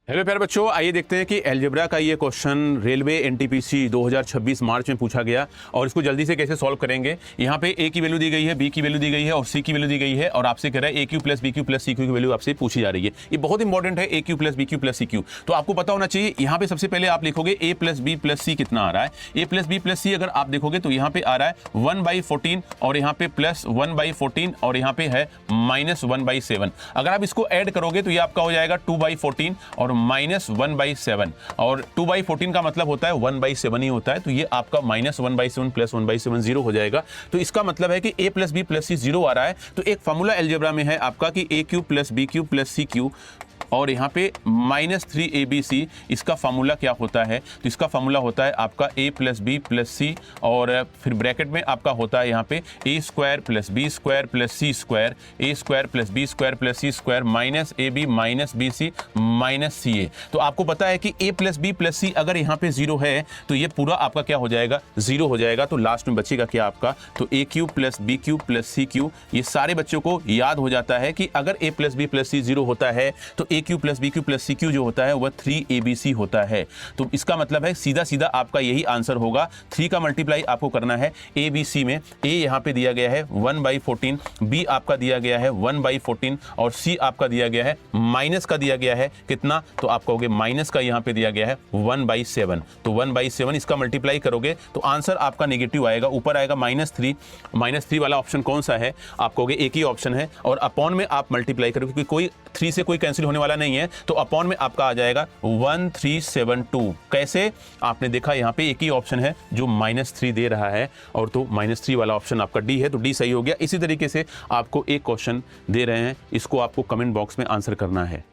Hello प्यारे बच्चों, आइए देखते हैं कि अलजेब्रा का ये क्वेश्चन रेलवे एनटीपीसी 2026 मार्च में पूछा गया और इसको जल्दी से कैसे सॉल्व करेंगे। यहाँ पे ए की वैल्यू दी गई है, बी की वैल्यू दी गई है और सी की वैल्यू दी गई है और आपसे कह रहा है A Q plus B Q plus C Q की वैल्यू आपसे पूछी जा रही है। ये बहुत इंपॉर्टेंट है, A Q plus B Q plus C Q. तो आपको पता होना चाहिए। यहाँ पे सबसे पहले आप लिखोगे ए प्लस बी प्लस सी कितना आ रहा है। ए प्लस बी प्लस सी अगर आप देखोगे तो यहाँ पे आ रहा है 1/14 और यहाँ पे प्लस 1/14 और यहाँ पे है माइनस 1/7। अगर आप इसको ऐड करोगे तो ये आपका हो जाएगा 2/14 और माइनस 1/7 और 2/14 का मतलब होता है 1/7 ही होता है। तो ये आपका माइनस 1/7 प्लस 1/7 जीरो हो जाएगा। तो इसका मतलब है कि a plus B plus C zero आ रहा है। तो एक फॉर्मूला अलजेब्रा में है आपका कि A Q plus B Q plus C Q और यहाँ पे -3abc इसका फार्मूला क्या होता है। तो इसका फार्मूला होता है आपका a प्लस बी प्लस सी और फिर ब्रैकेट में आपका होता है यहाँ पे a square plus B square plus C square, a square plus B square plus C square minus A B minus B C minus C A. तो आपको पता है कि a plus B plus C अगर यहाँ पे जीरो है तो ये पूरा आपका क्या हो जाएगा, जीरो हो जाएगा। तो लास्ट में बचेगा क्या आपका, तो A Q plus B Q plus C Q. ये सारे बच्चों को याद हो जाता है कि अगर a plus B plus C zero होता है तो A Q plus B Q plus C Q जो होता है वह 3abc होता है। तो इसका मतलब है सीधा सीधा आपका यही आंसर होगा। 3 का मल्टीप्लाई आपको करना है abc में। a यहाँ पे दिया गया है 1/14, b आपका दिया गया है 1/14 और c आपका दिया गया है माइनस का दिया गया है कितना, तो आप कहोगे माइनस का यहाँ पे दिया गया है 1/7। तो 1/7 इसका मल्टीप्लाई करोगे तो आंसर आपका नेगेटिव आएगा, ऊपर आएगा -3। -3 वाला ऑप्शन कौन सा है, आप कहोगे एक ही ऑप्शन है और अपॉन में आप मल्टीप्लाई करोगे क्योंकि कोई 3 से कोई कैंसिल होने वाला नहीं है। तो अपॉन में आपका आ जाएगा 1372। कैसे, आपने देखा यहाँ पे एक ही ऑप्शन है जो -3 दे रहा है और तो -3 वाला ऑप्शन आपका डी है। तो डी सही हो गया। इसी तरीके से आपको एक क्वेश्चन दे रहे हैं, इसको आपको कमेंट बॉक्स में आंसर करना है।